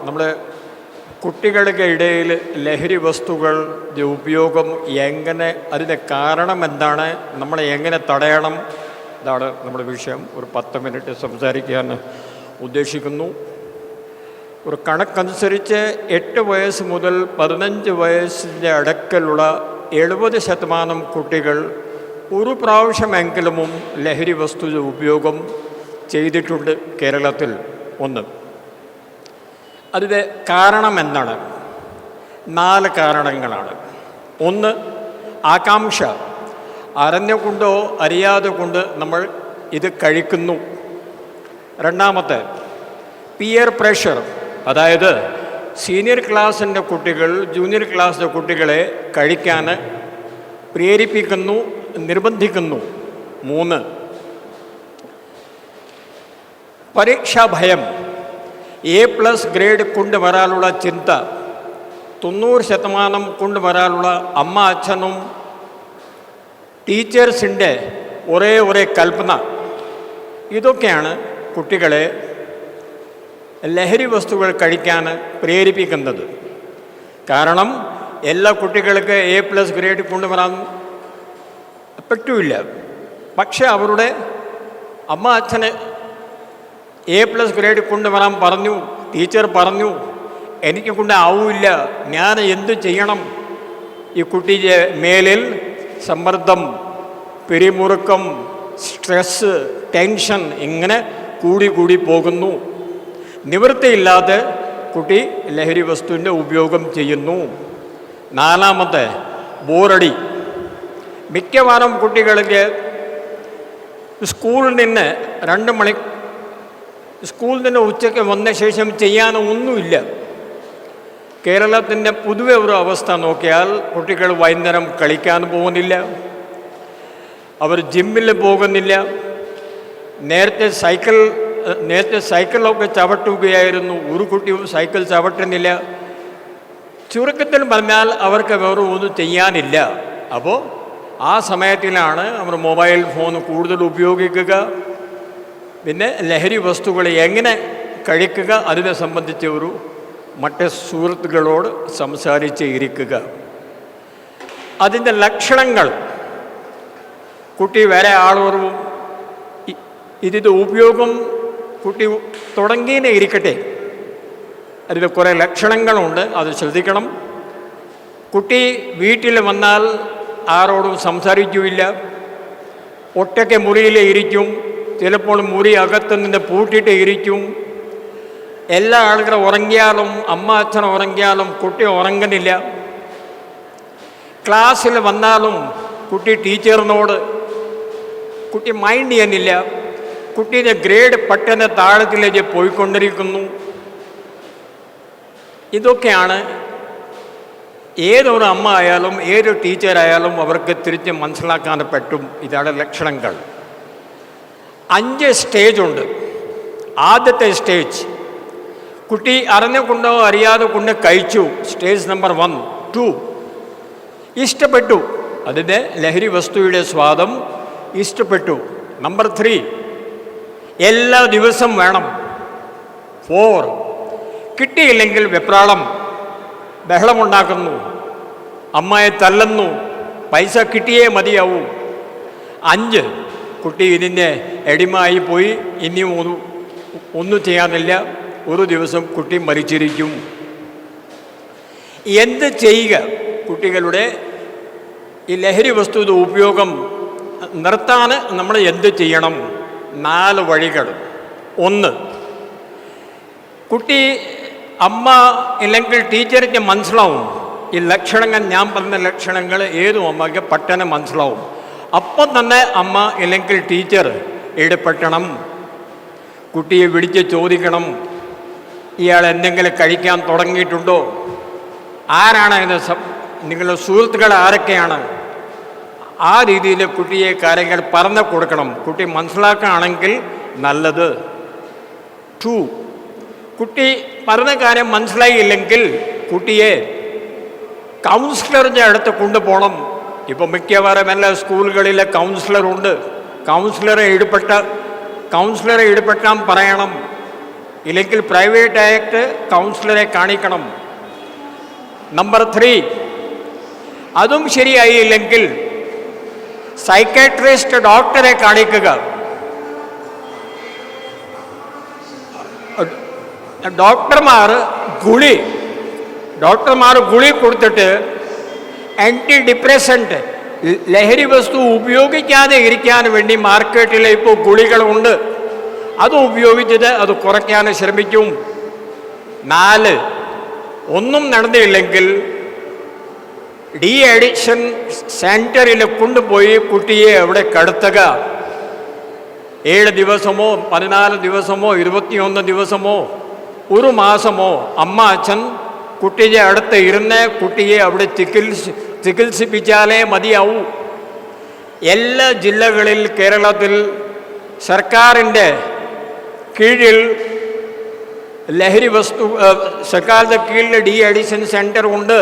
നമ്മൾ കുട്ടികളുടെ ഇടയിൽ ലഹരി വസ്തുക്കളുടെ ഉപയോഗം എങ്ങനെ, അതിൻ്റെ കാരണം എന്താണ്, നമ്മളെ എങ്ങനെ തടയണം, ഇതാണ് നമ്മുടെ വിഷയം. ഒരു 10 മിനിറ്റ് സംസാരിക്കാൻ ഉദ്ദേശിക്കുന്നു. ഒരു കണക്കനുസരിച്ച് 8 വയസ്സ് മുതൽ 15 വയസ്സിൻ്റെ അടുക്കലുള്ള 70% കുട്ടികൾ ഒരു പ്രാവശ്യമെങ്കിലും ലഹരി വസ്തു ഉപയോഗം ചെയ്തിട്ടുണ്ട് കേരളത്തിൽ. ഒന്ന്, അതിൻ്റെ കാരണം എന്താണ്? 4 കാരണങ്ങളാണ്. ഒന്ന്, ആകാംക്ഷ, അറിഞ്ഞുകൊണ്ടോ അറിയാതെ കൊണ്ട് നമ്മൾ ഇത് കഴിക്കുന്നു. രണ്ടാമത്തെ, പിയർ പ്രഷർ, അതായത് സീനിയർ ക്ലാസ്സിൻ്റെ കുട്ടികൾ ജൂനിയർ ക്ലാസ്സിലെ കുട്ടികളെ കഴിക്കാൻ പ്രേരിപ്പിക്കുന്നു, നിർബന്ധിക്കുന്നു. 3, പരീക്ഷാ ഭയം, A+ ഗ്രേഡ് കൊണ്ടുവരാനുള്ള ചിന്ത, 90% കൊണ്ടുവരാനുള്ള അമ്മ അച്ഛനും ടീച്ചേഴ്സിൻ്റെ ഒരേ കൽപ്പന. ഇതൊക്കെയാണ് കുട്ടികളെ ലഹരി വസ്തുക്കൾ കഴിക്കാൻ പ്രേരിപ്പിക്കുന്നത്. കാരണം എല്ലാ കുട്ടികൾക്ക് A+ ഗ്രേഡ് കൊണ്ടുവരാൻ പറ്റില്ല. പക്ഷെ അവരുടെ അമ്മ അച്ഛന് A+ ഗ്രേഡ് കൊണ്ടുവരാൻ പറഞ്ഞു, ടീച്ചർ പറഞ്ഞു, എനിക്ക് കൊണ്ട് ആവില്ല, ഞാൻ എന്തു ചെയ്യണം? ഈ കുട്ടിയുടെ മേലിൽ സമ്മർദ്ദം, പിരിമുറുക്കം, സ്ട്രെസ്, ടെൻഷൻ ഇങ്ങനെ കൂടി പോകുന്നു. നിവൃത്തിയില്ലാതെ കുട്ടി ലഹരി വസ്തുവിൻ്റെ ഉപയോഗം ചെയ്യുന്നു. 4, ബോറടി. മിക്കവാറും കുട്ടികൾക്ക് സ്കൂളിൽ നിന്ന് 2 മണി സ്കൂളിൽ നിന്ന് ഉച്ചയ്ക്ക് വന്ന ശേഷം ചെയ്യാനൊന്നുമില്ല. കേരളത്തിൻ്റെ പൊതുവെ ഒരു അവസ്ഥ നോക്കിയാൽ കുട്ടികൾ വൈകുന്നേരം കളിക്കാൻ പോകുന്നില്ല, അവർ ജിമ്മിൽ പോകുന്നില്ല. നേരത്തെ സൈക്കിളൊക്കെ ചവിട്ടുകയായിരുന്നു, ഒരു കുട്ടിയും സൈക്കിൾ ചവിട്ടുന്നില്ല. ചുരുക്കത്തിൽ പറഞ്ഞാൽ അവർക്ക് വേറെ ഒന്നും ചെയ്യാനില്ല. അപ്പോൾ ആ സമയത്തിലാണ് അവർ മൊബൈൽ ഫോൺ കൂടുതൽ ഉപയോഗിക്കുക. പിന്നെ ലഹരി വസ്തുക്കൾ എങ്ങനെ കഴിക്കുക അതിനെ സംബന്ധിച്ച് ഒരു മറ്റ് സുഹൃത്തുക്കളോട് സംസാരിച്ച് ഇരിക്കുക. അതിൻ്റെ ലക്ഷണങ്ങൾ, കുട്ടി വേറെ ആളോടും ഇതിൻ്റെ ഉപയോഗം കുട്ടി തുടങ്ങിയേ ഇരിക്കട്ടെ, അതിൽ കുറേ ലക്ഷണങ്ങളുണ്ട്, അത് ശ്രദ്ധിക്കണം. കുട്ടി വീട്ടിൽ വന്നാൽ ആരോടും സംസാരിക്കില്ല, ഒറ്റയ്ക്ക് മുറിയിലേ ഇരിക്കും, ചിലപ്പോൾ മുറി അകത്ത് നിന്ന് പൂട്ടിയിട്ട് ഇരിക്കും. എല്ലാ ആളുകളും ഉറങ്ങിയാലും അമ്മ അച്ഛൻ ഉറങ്ങിയാലും കുട്ടി ഉറങ്ങുന്നില്ല. ക്ലാസ്സിൽ വന്നാലും കുട്ടി ടീച്ചറിനോട് കുട്ടി മൈൻഡ് ചെയ്യുന്നില്ല. കുട്ടിയുടെ ഗ്രേഡ് പെട്ടെന്ന് താഴത്തിലേക്ക് പോയിക്കൊണ്ടിരിക്കുന്നു. ഇതൊക്കെയാണ് ഏതൊരു അമ്മ ആയാലും ഏത് ടീച്ചറായാലും അവർക്ക് തിരിച്ച് മനസ്സിലാക്കാൻ പറ്റും. ഇതാണ് ലക്ഷണങ്ങൾ. 5 സ്റ്റേജുണ്ട്. ആദ്യത്തെ സ്റ്റേജ്, കുട്ടി അറിഞ്ഞുകൊണ്ടോ അറിയാതെ കൊണ്ട് കഴിച്ചു. സ്റ്റേജ് നമ്പർ 1, 2, ഇഷ്ടപ്പെട്ടു, അതിൻ്റെ ലഹരി വസ്തുവിൻ്റെ സ്വാദം ഇഷ്ടപ്പെട്ടു. നമ്പർ 3, എല്ലാ ദിവസം വേണം. 4, കിട്ടിയില്ലെങ്കിൽ വെപ്രാളം, ബഹളമുണ്ടാക്കുന്നു, അമ്മയെ തല്ലുന്നു, പൈസ കിട്ടിയേ മതിയാവൂ. 5, കുട്ടി ഇതിൻ്റെ എടിമായി പോയി, ഇനിയും ഒന്നും ചെയ്യാനില്ല, ഒരു ദിവസം കുട്ടി മരിച്ചിരിക്കും. എന്ത് ചെയ്യുക? കുട്ടികളുടെ ഈ ലഹരി വസ്തുവിൻ്റെ ഉപയോഗം നിർത്താൻ നമ്മൾ എന്ത് ചെയ്യണം? 4 വഴികൾ. 1, കുട്ടി അമ്മ ഇല്ലെങ്കിൽ ടീച്ചർക്ക് മനസ്സിലാവും ഈ ലക്ഷണങ്ങൾ, ഞാൻ പറഞ്ഞ ലക്ഷണങ്ങൾ ഏതും അമ്മയ്ക്ക് പെട്ടെന്ന് മനസ്സിലാവും. അപ്പം തന്നെ അമ്മ ഇല്ലെങ്കിൽ ടീച്ചർ ഇടപെടണം. കുട്ടിയെ വിളിച്ച് ചോദിക്കണം, ഇയാൾ എന്തെങ്കിലും കഴിക്കാൻ തുടങ്ങിയിട്ടുണ്ടോ? ആരാണ് ഇത്? നിങ്ങളുടെ സുഹൃത്തുക്കൾ ആരൊക്കെയാണ്? ആ രീതിയിൽ കുട്ടിയെ കാര്യങ്ങൾ പറഞ്ഞു കൊടുക്കണം. കുട്ടി മനസ്സിലാക്കുകയാണെങ്കിൽ നല്ലത്. 2, കുട്ടി പറഞ്ഞ കാര്യം മനസ്സിലായില്ലെങ്കിൽ കുട്ടിയെ കൗൺസിലറിൻ്റെ അടുത്ത് കൊണ്ടുപോകണം. ഇപ്പം മിക്കവാറും എല്ലാ സ്കൂളുകളിലെ കൗൺസിലറുണ്ട്. കൗൺസിലറെ ഇടപെട്ടാൻ പറയണം. ഇല്ലെങ്കിൽ പ്രൈവറ്റായിട്ട് കൗൺസിലറെ കാണിക്കണം. നമ്പർ 3, അതും ശരിയായില്ലെങ്കിൽ സൈക്കാട്രിസ്റ്റ് ഡോക്ടറെ കാണിക്കുക. ഡോക്ടർമാർ ഗുളി കൊടുത്തിട്ട് ആൻറ്റി ഡിപ്രസൻറ്റ് ലഹരി വസ്തു ഉപയോഗിക്കാതെ ഇരിക്കാൻ വേണ്ടി മാർക്കറ്റിൽ ഇപ്പോൾ ഗുളികളുണ്ട്. അത് ഉപയോഗിച്ചിട്ട് അത് കുറയ്ക്കാൻ ശ്രമിക്കും. 4, ഒന്നും നടന്നില്ലെങ്കിൽ ഡി അഡിക്ഷൻ സെൻറ്ററിൽ കൊണ്ടുപോയി കുട്ടിയെ അവിടെ കടത്തുക. 7 ദിവസമോ 14 ദിവസമോ 21 ദിവസമോ 1 മാസമോ അമ്മ അച്ഛൻ കുട്ടിയെ അടുത്ത് ഇരുന്ന് കുട്ടിയെ അവിടെ ചികിത്സിപ്പിച്ചാലേ മതിയാവൂ. എല്ലാ ജില്ലകളിൽ കേരളത്തിൽ സർക്കാരിൻ്റെ കീഴിൽ ലഹരി വസ്തു സർക്കാരിൻ്റെ കീഴിൽ ഡി അഡിക്ഷൻ സെൻറ്റർ ഉണ്ട്.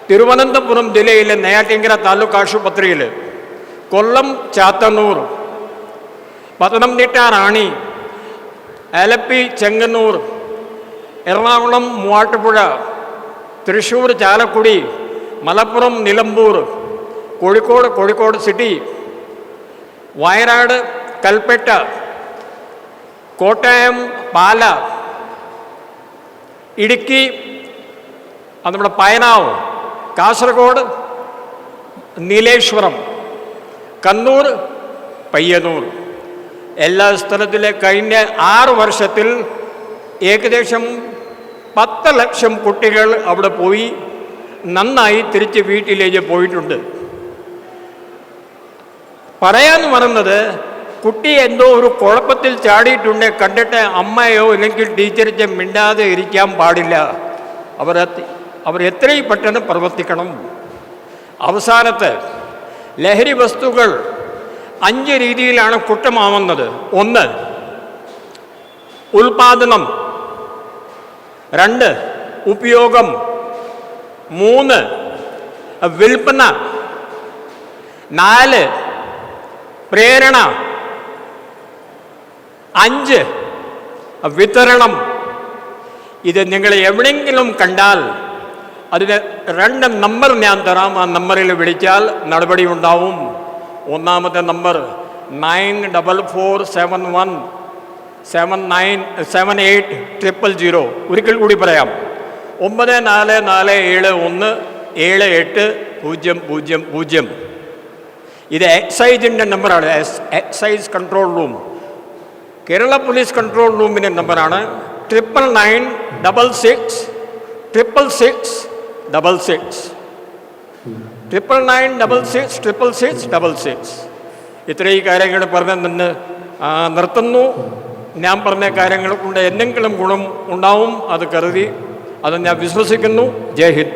തിരുവനന്തപുരം ജില്ലയിലെ നെയ്യാറ്റിൻകര താലൂക്ക് ആശുപത്രിയിൽ, കൊല്ലം ചാത്തന്നൂർ, പത്തനംതിട്ട റാണി, ആലപ്പി ചെങ്ങന്നൂർ, എറണാകുളം മൂവാറ്റുപുഴ, തൃശ്ശൂർ ചാലക്കുടി, മലപ്പുറം നിലമ്പൂർ, കോഴിക്കോട് സിറ്റി, വയനാട് കൽപ്പറ്റ, കോട്ടയം പാല, ഇടുക്കി, അത് നമ്മുടെ പയനാവ്, കാസർഗോഡ് നീലേശ്വരം, കണ്ണൂർ പയ്യന്നൂർ, എല്ലാ സ്ഥലത്തിലെ കഴിഞ്ഞ 6 വർഷത്തിൽ ഏകദേശം 10 ലക്ഷം കുട്ടികൾ അവിടെ പോയി നന്നായി തിരിച്ച് വീട്ടിലേക്ക് പോയിട്ടുണ്ട്. പറയാൻ പറയുന്നത്, കുട്ടി എന്തോ ഒരു കുഴപ്പത്തിൽ ചാടിയിട്ടുണ്ട് കണ്ടിട്ട് അമ്മയോ അല്ലെങ്കിൽ ടീച്ചറിച്ച് മിണ്ടാതെ ഇരിക്കാൻ പാടില്ല. അവർ എത്രയും പെട്ടെന്ന് പ്രവർത്തിക്കണം. അവസാനത്തെ ലഹരി വസ്തുക്കൾ 5 രീതിയിലാണ് കുറ്റമാവുന്നത്. 1, ഉൽപാദനം. 2, ഉപയോഗം. 3, വിൽപ്പന. 4, പ്രേരണ. 5, വിതരണം. ഇത് നിങ്ങൾ എവിടെയെങ്കിലും കണ്ടാൽ അതിന് 2 നമ്പർ ഞാൻ തരാം. ആ നമ്പറിൽ വിളിച്ചാൽ നടപടി ഉണ്ടാവും. ഒന്നാമത്തെ നമ്പർ 94417800. ഒരിക്കൽ കൂടി പറയാം, 94417800. ഇത് എക്സൈസിൻ്റെ നമ്പറാണ്, excise control room, Kerala police control റൂമിൻ്റെ നമ്പറാണ്. 9996666666. 9996666666. ഇത്രയും കാര്യങ്ങൾ പറഞ്ഞ് നിന്ന് നിർത്തുന്നു. ഞാൻ പറഞ്ഞ കാര്യങ്ങൾ കൊണ്ട് എന്തെങ്കിലും ഗുണം ഉണ്ടാവും അത് കരുതി അത് ഞാൻ വിശ്വസിക്കുന്നു. ജയ് ഹിന്ദ്.